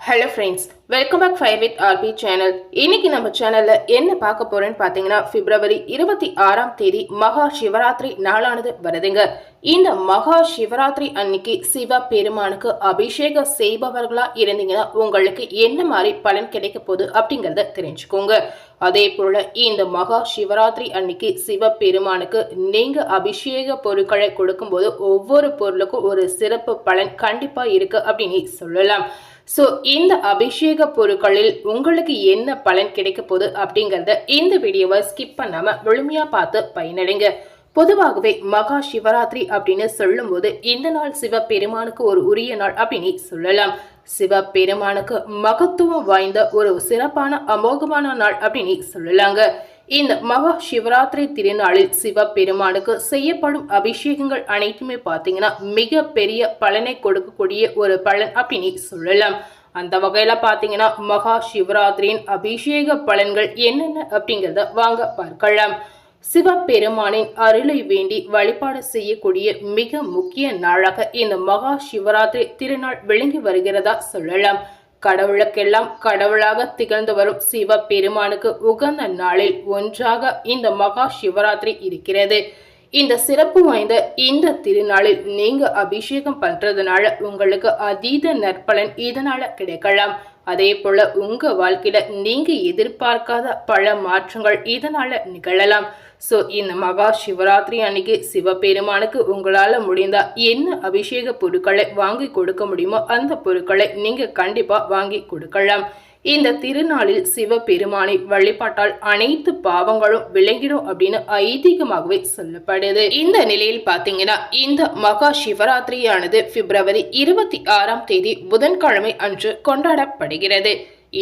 Hello friends, welcome back fire with RP channel. இன்னைக்கு நம்ம சேனல்ல என்ன பார்க்க போறேன்னு பார்த்தீங்கன்னா, பிப்ரவரி 26ஆம் தேதி மகா சிவராத்திரி நாளானது வருதுங்க. இந்த மகா சிவராத்திரி அன்னைக்கு சிவ பெருமானுக்கு அபிஷேகம் செய்பவர்களா இருந்தீங்கன்னா உங்களுக்கு என்ன மாதிரி பலன் கிடைக்க போகுது அப்படிங்கறத தெரிஞ்சுக்கோங்க. அதே போல இந்த மகா சிவராத்திரி அன்னைக்கு சிவ பெருமானுக்கு நீங்க அபிஷேக பொருட்களை கொடுக்கும்போது ஒவ்வொரு பொருளுக்கும் ஒரு சிறப்பு பலன் கண்டிப்பா இருக்கு அப்படின்னு சொல்லலாம். ஸோ இந்த அபிஷேக பொருட்களில் உங்களுக்கு என்ன பலன் கிடைக்க போகுது அப்படிங்கறத இந்த வீடியோவை ஸ்கிப் பண்ணாம முழுமையா பார்த்து பயனடைங்க. பொதுவாகவே மகா சிவராத்திரி அப்படின்னு சொல்லும் போது இந்த நாள் சிவ பெருமானுக்கு ஒரு உரிய நாள் அப்படின்னு சொல்லலாம். சிவ பெருமானுக்கு மகத்துவம் வாய்ந்த ஒரு சிறப்பான அமோகமான நாள் அப்படின்னு சொல்லலாங்க. இந்த மகா சிவராத்திரி திருநாளில் சிவ பெருமானுக்கு செய்யப்படும் அபிஷேகங்கள் அனைத்துமே பார்த்தீங்கன்னா மிக பெரிய பலனை கொடுக்கக்கூடிய ஒரு பலன் அப்படின்னு சொல்லலாம். அந்த வகையில பாத்தீங்கன்னா மகா சிவராத்திரியின் அபிஷேக பலன்கள் என்னென்ன அப்படிங்கிறத வாங்க பார்க்கலாம். சிவபெருமானின் அருளை வேண்டி வழிபாடு செய்யக்கூடிய மிக முக்கிய நாளாக இந்த மகா சிவராத்திரி திருநாள் விளங்கி வருகிறதா சொல்லலாம். கடவுளுக்கெல்லாம் கடவுளாக திகழ்ந்து வரும் சிவ பெருமானுக்கு உகந்த நாளில் ஒன்றாக இந்த மகா சிவராத்திரி இருக்கிறது. இந்த சிறப்பு வாய்ந்த இந்த திருநாளில் நீங்க அபிஷேகம் பண்றதுனால உங்களுக்கு அதீத நற்பலன் இதனால கிடைக்கலாம். அதே போல உங்க வாழ்க்கையில நீங்க எதிர்பார்க்காத பல மாற்றங்கள் இதனால நிகழலாம். ஸோ இந்த மகா சிவராத்திரி அன்னைக்கு சிவபெருமானுக்கு உங்களால முடிந்தா என்ன அபிஷேக பொருட்களை வாங்கி கொடுக்க முடியுமோ அந்த பொருட்களை நீங்க கண்டிப்பா வாங்கி கொடுக்கலாம். இந்த திருநாளில் சிவபெருமானை வழிபாட்டால் அனைத்து பாவங்களும் விளங்கிடும் அப்படின்னு ஐதீகமாகவே சொல்லப்படுது. இந்த நிலையில் பாத்தீங்கன்னா இந்த மகா சிவராத்திரியானது பிப்ரவரி 26ஆம் தேதி புதன்கிழமை அன்று கொண்டாடப்படுகிறது.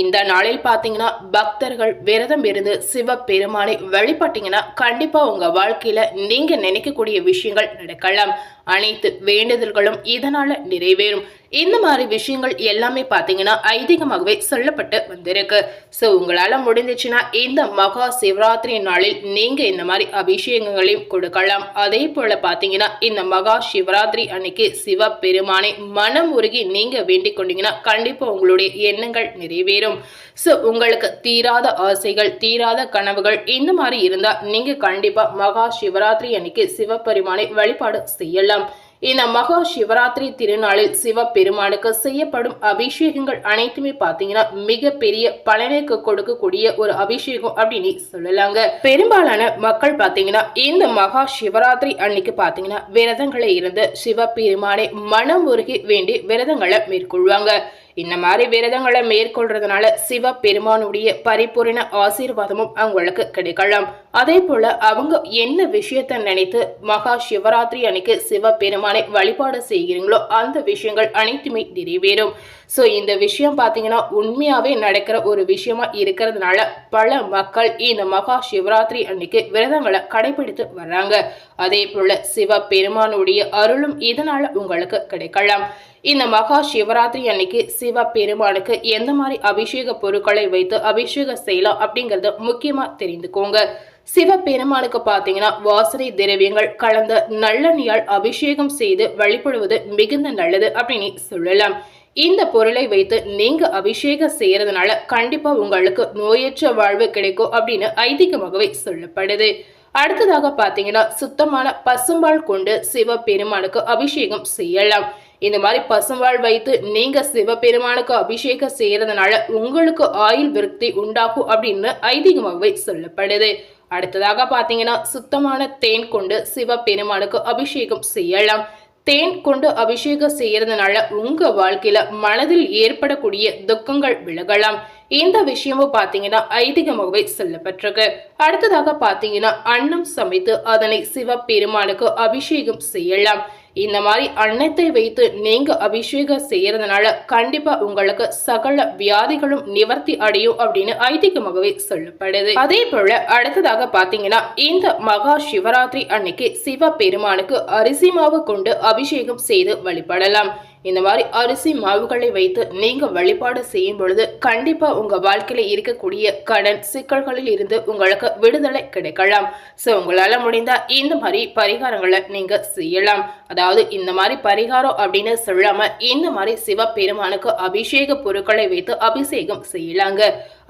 இந்த நாளில் பாத்தீங்கன்னா பக்தர்கள் விரதம் இருந்து சிவ பெருமானை வழிபட்டீங்கன்னா கண்டிப்பா உங்க வாழ்க்கையில நீங்க நினைக்கக்கூடிய விஷயங்கள் நடக்கலாம். அனைத்து வேண்டுதல்களும் இதனால நிறைவேறும். இந்த மாதிரி விஷயங்கள் எல்லாமே பாத்தீங்கன்னா ஐதீகமாகவே சொல்லப்பட்டு வந்திருக்கு. ஸோ உங்களால முடிஞ்சிச்சுன்னா இந்த மகா சிவராத்திரி நாளில் நீங்க இந்த மாதிரி அபிஷேகங்களையும் கொடுக்கலாம். அதே போல பாத்தீங்கன்னா இந்த மகா சிவராத்திரி அன்னைக்கு சிவ பெருமானை மனம் உருகி நீங்க வேண்டிக் கொண்டீங்கன்னா கண்டிப்பா உங்களுடைய எண்ணங்கள் நிறைவேறும். ஸோ உங்களுக்கு தீராத ஆசைகள் தீராத கனவுகள் இந்த மாதிரி இருந்தா நீங்க கண்டிப்பா மகா சிவராத்திரி அன்னைக்கு சிவபெருமானை வழிபாடு செய்யலாம். இந்த மகா சிவராத்திரி திருநாளில் சிவ பெருமானுக்கு செய்யப்படும் அபிஷேகங்கள் அனைத்துமே பாத்தீங்கன்னா மிக பெரிய பலனுக்கு கொடுக்கக்கூடிய ஒரு அபிஷேகம் அப்படின்னு சொல்லலாங்க. பெரும்பாலான மக்கள் பாத்தீங்கன்னா இந்த மகா சிவராத்திரி அன்னைக்கு பாத்தீங்கன்னா விரதங்களை இருந்து சிவ பெருமானை மனம் உருகி வேண்டி விரதங்களை மேற்கொள்வாங்க. இந்த மாதிரி விரதங்களை மேற்கொள்றதுனால சிவ பெருமானுடைய பரிபூரண ஆசீர்வாதமும் அவங்களுக்கு கிடைக்கலாம். அதே போல அவங்க என்ன விஷயத்த நினைத்து மகா சிவராத்திரி அன்னைக்கு சிவ பெருமானை வழிபாடு செய்கிறீங்களோ அந்த விஷயங்கள் அனைத்துமே நிறைவேறும். ஸோ இந்த விஷயம் பார்த்தீங்கன்னா உண்மையாவே நடக்கிற ஒரு விஷயமா இருக்கிறதுனால பல மக்கள் இந்த மகா சிவராத்திரி அன்னைக்கு விரதங்களை கடைபிடித்து வர்றாங்க. அதே போல சிவ பெருமானுடைய அருளும் இதனால உங்களுக்கு கிடைக்கலாம். இந்த மகா சிவராத்திரி அன்னைக்கு சிவ பெருமானுக்கு எந்த மாதிரி அபிஷேக பொருட்களை வைத்து அபிஷேகம் செய்யலாம் அப்படிங்கறத முக்கியமா தெரிந்துக்கோங்க. சிவ பெருமானுக்கு பாத்தீங்கன்னா வாசனை திரவியங்கள் கலந்த நல்லெண்ணெயால் அபிஷேகம் செய்து வழிபடுவது மிகுந்த நல்லது அப்படின்னு சொல்லலாம். இந்த பொருளை வைத்து நீங்க அபிஷேகம் செய்யறதுனால கண்டிப்பா உங்களுக்கு நோயற்ற வாழ்வு கிடைக்கும் அப்படின்னு ஐதீகமாகவே சொல்லப்படுது. அடுத்ததாக பாத்தீங்கன்னா சுத்தமான பசும்பால் கொண்டு சிவ பெருமானுக்கு அபிஷேகம் செய்யலாம். இந்த மாதிரி பசும்பால் வைத்து நீங்க சிவபெருமானுக்கு அபிஷேகம் செய்யறதுனால உங்களுக்கு ஆயுள் விருத்தி உண்டாகும் அப்படின்னு ஐதீகமாகவே சொல்லப்படுது. அடுத்ததாக பாத்தீங்கன்னா சுத்தமான தேன் கொண்டு சிவபெருமானுக்கு அபிஷேகம் செய்யலாம். தேன் கொண்டு அபிஷேகம் செய்யறதுனால உங்க வாழ்க்கையில மனதில் ஏற்படக்கூடிய துக்கங்கள் விலகலாம். இந்த விஷயமும் பாத்தீங்கன்னா ஐதீகமாகவே சொல்லப்பட்டிருக்கு. அடுத்ததாக பாத்தீங்கன்னா அன்னம் சமைத்து அதனை சிவ பெருமானுக்கு அபிஷேகம் செய்யலாம். இந்த மாதிரி அன்னத்தை வைத்து நீங்க அபிஷேகம் செய்யறதுனால கண்டிப்பா உங்களுக்கு சகல வியாதிகளும் நிவர்த்தி அடையும் அப்படின்னு ஐதீகமாகவே சொல்லப்படுது. அதே போல அடுத்ததாக பாத்தீங்கன்னா இந்த மகா சிவராத்திரி அன்னைக்கு சிவ பெருமானுக்கு அரிசி மாவு கொண்டு அபிஷேகம் செய்து வழிபடலாம். இந்த மாதிரி அரிசி மாவுகளை வைத்து நீங்க வழிபாடு செய்யும் பொழுது கண்டிப்பா உங்க வாழ்க்கையில இருக்கக்கூடிய கடன் சிக்கல்களில் இருந்து உங்களுக்கு விடுதலை கிடைக்கலாம். சோ உங்களால முடிந்தா இந்த மாதிரி பரிகாரங்களை நீங்க செய்யலாம். அதாவது இந்த மாதிரி பரிகாரம் அப்படின்னு சொல்லாம இந்த மாதிரி சிவபெருமானுக்கு அபிஷேக பொருட்களை வைத்து அபிஷேகம் செய்யலாங்க.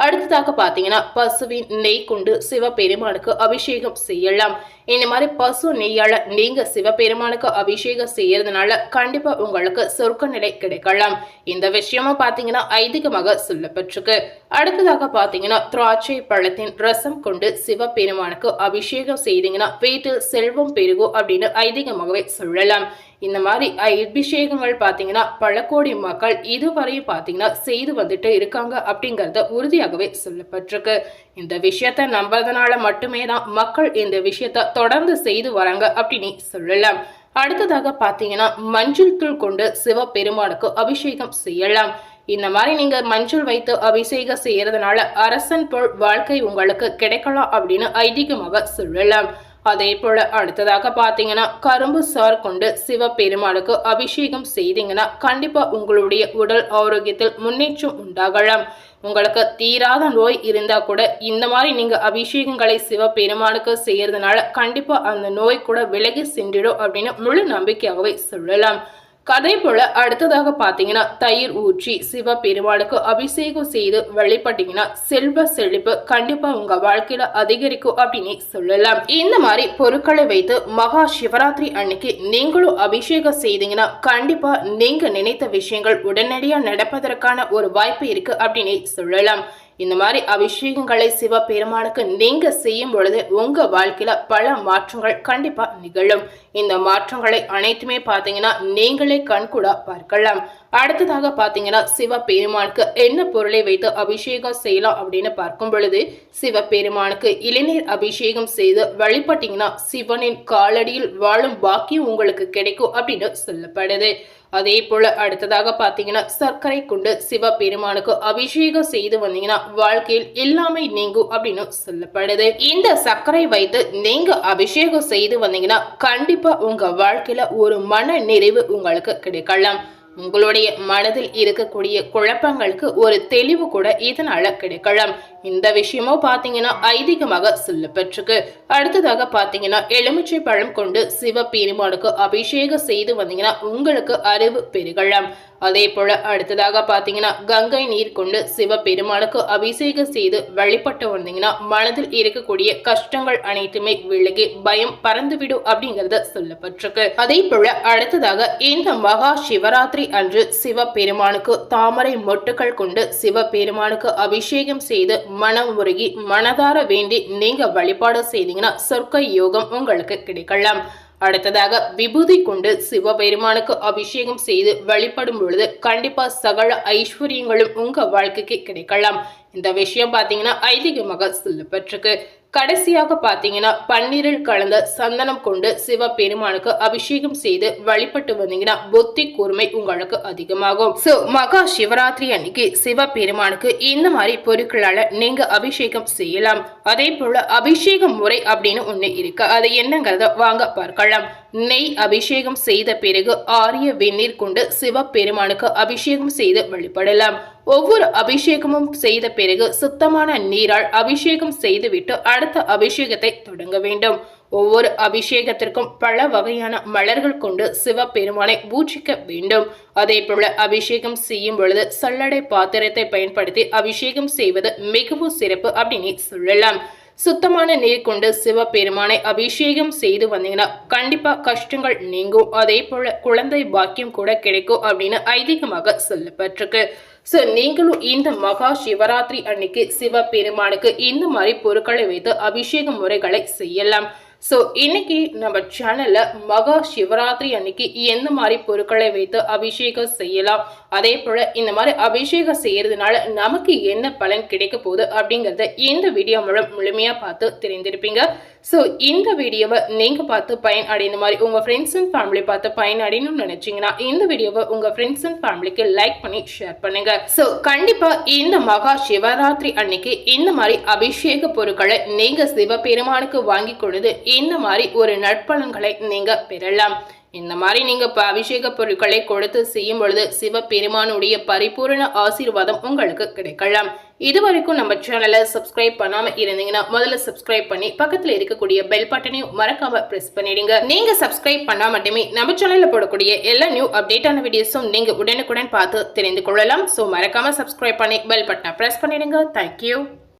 அடுத்ததாக பாத்தீங்கன்னா பசுவின் நெய் கொண்டு சிவபெருமானுக்கு அபிஷேகம் செய்யலாம். இந்த மாதிரி பசு நெய்யால நீங்க சிவபெருமானுக்கு அபிஷேகம் செய்யறதுனால கண்டிப்பா உங்களுக்கு சொர்க்க நிலை கிடைக்கலாம். இந்த விஷயமும் பாத்தீங்கன்னா ஐதீகமாக சொல்லப்பட்டிருக்கு. அடுத்ததாக பாத்தீங்கன்னா திராட்சை பழத்தின் ரசம் கொண்டு சிவபெருமானுக்கு அபிஷேகம் செய்தீங்கன்னா வீட்டில் செல்வம் பெருகும் அப்படின்னு ஐதீகமாகவே சொல்லலாம். இந்த மாதிரி அபிஷேகங்கள் பாத்தீங்கன்னா பல கோடி மக்கள் இதுவரையும் பாத்தீங்கன்னா செய்து வந்துட்டு இருக்காங்க அப்படிங்கறத உறுதியாகவே சொல்லப்பட்டிருக்கு. இந்த விஷயத்த நம்புறதுனால மட்டுமே தான் மக்கள் இந்த விஷயத்த தொடர்ந்து செய்து வராங்க அப்படின்னு சொல்லலாம். அடுத்ததாக பாத்தீங்கன்னா மஞ்சள் தூள் கொண்டு சிவபெருமானுக்கு அபிஷேகம் செய்யலாம். இந்த மாதிரி நீங்க மஞ்சள் வைத்து அபிஷேகம் செய்யறதுனால அரசன் போல் வாழ்க்கை உங்களுக்கு கிடைக்கலாம் அப்படின்னு ஐதீகமாக சொல்லலாம். அதே போல அடுத்ததாக பாத்தீங்கன்னா கரும்பு சார் கொண்டு சிவபெருமானுக்கு அபிஷேகம் செய்தீங்கன்னா கண்டிப்பா உங்களுடைய உடல் ஆரோக்கியத்தில் முன்னேற்றம் உண்டாகலாம். உங்களுக்கு தீராத நோய் இருந்தா கூட இந்த மாதிரி நீங்க அபிஷேகங்களை சிவபெருமானுக்கு செய்யறதுனால கண்டிப்பா அந்த நோய் கூட விலகி சென்றிடும் அப்படின்னு முழு நம்பிக்கையாகவே சொல்லலாம். அதே போல அடுத்ததாக பாத்தீங்கன்னா தயிர் ஊற்றி சிவபெருமானுக்கு அபிஷேகம் செய்து வழிபட்டீங்கன்னா செல்வ செழிப்பு கண்டிப்பா உங்க வாழ்க்கையில அதிகரிக்கும் அப்படின்னு சொல்லலாம். இந்த மாதிரி பொருட்களை வைத்து மகா சிவராத்திரி அன்னைக்கு நீங்களும் அபிஷேகம் செய்தீங்கன்னா கண்டிப்பா நீங்க நினைத்த விஷயங்கள் உடனடியா நடப்பதற்கான ஒரு வாய்ப்பு இருக்கு அப்படின்னு சொல்லலாம். இந்த மாதிரி அபிஷேகங்களை சிவபெருமானுக்கு நீங்க செய்யும் பொழுது உங்க வாழ்க்கையில பல மாற்றங்கள் கண்டிப்பா நிகழும். இந்த மாற்றங்களை அனைத்துமே பாத்தீங்கன்னா நீங்களே கண்கூடா பார்க்கலாம். அடுத்ததாக பாத்தீங்கன்னா சிவபெருமானுக்கு என்ன பொருளை வைத்து அபிஷேகம் செய்யலாம் அப்படின்னு பார்க்கும் பொழுது சிவபெருமானுக்கு இளநீர் அபிஷேகம் செய்து வழிபட்டீங்கன்னா சிவனின் காலடியில் வாழும் பாக்கியம் உங்களுக்கு கிடைக்கும் அப்படின்னு சொல்லப்படுது. அதே போல அடுத்ததாக பாத்தீங்கன்னா சர்க்கரை கொண்டு சிவபெருமானுக்கு அபிஷேகம் செய்து வந்தீங்கன்னா வாழ்க்கையில் எல்லாமே நீங்கும் அப்படின்னு சொல்லப்படுது. இந்த சர்க்கரை வைத்து நீங்க அபிஷேகம் செய்து வந்தீங்கன்னா கண்டிப்பா உங்க வாழ்க்கையில ஒரு மன நிறைவு உங்களுக்கு கிடைக்கலாம். உங்களுடைய மனதில் இருக்கக்கூடிய குழப்பங்களுக்கு ஒரு தெளிவு கூட இதனால கிடைக்கலாம். இந்த விஷயமும் பாத்தீங்கன்னா ஐதீகமாக சொல்லப்பட்டிருக்கு. அடுத்ததாக பாத்தீங்கன்னா எலுமிச்சை பழம் கொண்டு சிவபெருமானுக்கு அபிஷேகம் செய்து வந்தீங்கன்னா உங்களுக்கு அறிவு பெருகலாம். அதே போல அடுத்ததாக பாத்தீங்கன்னா கங்கை நீர் கொண்டு சிவபெருமானுக்கு அபிஷேகம் செய்து வழிபட்டு வந்தீங்கன்னா மனதில் இருக்கக்கூடிய கஷ்டங்கள் அனைத்துமே விலகி பயம் பறந்துவிடும் அப்படிங்கறத சொல்லப்பட்டிருக்கு. அதே போல அடுத்ததாக இந்த மகா சிவராத்திரி அன்று சிவபெருமானுக்கு தாமரை மொட்டுகள் கொண்டு சிவபெருமானுக்கு அபிஷேகம் செய்து மனம் உருகி மனதார வேண்டி நீங்க வழிபாடு செய்தீங்கன்னா சொர்க்க யோகம் உங்களுக்கு கிடைக்கலாம். அடுத்ததாக விபூதி கொண்டு சிவபெருமானுக்கு அபிஷேகம் செய்து வழிபடும் பொழுது கண்டிப்பா சகல ஐஸ்வர்யங்களும் உங்க வாழ்க்கைக்கு கிடைக்கலாம். இந்த விஷயம் பாத்தீங்கன்னா ஐதீகமாக சொல்லப்பட்டிருக்கு. கடைசியாக பாத்தீங்கன்னா பன்னீரில் கலந்த சந்தனம் கொண்டு சிவபெருமானுக்கு அபிஷேகம் செய்து வழிபட்டு வந்தீங்கன்னா புத்தி கூர்மை உங்களுக்கு அதிகமாகும். சோ மகா சிவராத்திரி அன்னைக்கு சிவபெருமானுக்கு இந்த மாதிரி பொருட்களால நீங்க அபிஷேகம் செய்யலாம். அதே போல அபிஷேக முறை அப்படின்னு ஒண்ணு இருக்கு. அது என்னங்கிறத வாங்க பார்க்கலாம். நெய் அபிஷேகம் செய்த பிறகு ஆரிய வெந்நீர் கொண்டு சிவபெருமானுக்கு அபிஷேகம் செய்து வழிபடலாம். ஒவ்வொரு அபிஷேகமும் செய்த பிறகு சுத்தமான நீரால் அபிஷேகம் செய்துவிட்டு அடுத்த அபிஷேகத்தை தொடங்க வேண்டும். ஒவ்வொரு அபிஷேகத்திற்கும் பல வகையான மலர்கள் கொண்டு சிவபெருமானை பூஜிக்க வேண்டும். அதே போல அபிஷேகம் செய்யும் பொழுது சல்லடை பாத்திரத்தை பயன்படுத்தி அபிஷேகம் செய்வது மிகவும் சிறப்பு அப்படின்னு சொல்லலாம். சுத்தமான நீர் கொண்டு சிவபெருமானை அபிஷேகம் செய்து வந்தீங்கன்னா கண்டிப்பா கஷ்டங்கள் நீங்கும். அதே போல குழந்தை பாக்கியம் கூட கிடைக்கும் அப்படின்னு ஐதீகமாக சொல்லப்பட்டிருக்கு. சோ நீங்களும் இந்த மகா சிவராத்திரி அன்னைக்கு சிவபெருமானுக்கு இந்த மாதிரி பொருட்களை வைத்து அபிஷேக முறைகளை செய்யலாம். சோ இன்னைக்கு நம்ம சேனல்ல மகா சிவராத்திரி அன்னைக்கு எந்த மாதிரி பொருட்களை வைத்து அபிஷேகம் செய்யலாம், அதே போல இந்த மாதிரி அபிஷேகம் செய்யறதுனால நமக்கு என்ன பலன் கிடைக்க போகுது அப்படிங்கறத இந்த வீடியோ மூலம் முழுமையா பார்த்து தெரிந்திருப்பீங்க. சோ இந்த வீடியோவை நீங்க பார்த்து பயன் அடைந்த மாதிரி உங்க ஃப்ரெண்ட்ஸ் அண்ட் ஃபேமிலி பார்த்து பயன் அடையணும்னு நினைச்சீங்கன்னா இந்த வீடியோவை உங்க ஃப்ரெண்ட்ஸ் அண்ட் ஃபேமிலிக்கு லைக் பண்ணி ஷேர் பண்ணுங்க. சோ கண்டிப்பா இந்த மகா சிவராத்திரி அன்னைக்கு இந்த மாதிரி அபிஷேக பொருட்களை நீங்க சிவபெருமானுக்கு வாங்கி கொடுத்து இந்த மாதிரி ஒரு நட்பலன்களை நீங்க பெறலாம். இந்த மாதிரி நீங்க அபிஷேக பொருட்களை கொடுத்து செய்யும் பொழுது சிவபெருமானுடைய பரிபூரண ஆசீர்வாதம் உங்களுக்கு கிடைக்கலாம். இதுவரைக்கும் நம்ம சேனலை சப்ஸ்கிரைப் பண்ணாம இருந்தீங்கன்னா முதல்ல சப்ஸ்கிரைப் பண்ணி பக்கத்துல இருக்கக்கூடிய பெல் பட்டனையும் மறக்காம பிரஸ் பண்ணிடுங்க. நீங்க சப்ஸ்கிரைப் பண்ணா மட்டுமே நம்ம சேனல்ல போடக்கூடிய எல்லா நியூ அப்டேட்டான வீடியோஸும் நீங்க உடனுக்குடன் பார்த்து தெரிந்து கொள்ளலாம். சோ மறக்காம சப்ஸ்கிரைப் பண்ணி பெல் பட்டனை பிரஸ் பண்ணிடுங்க. தேங்க்யூ.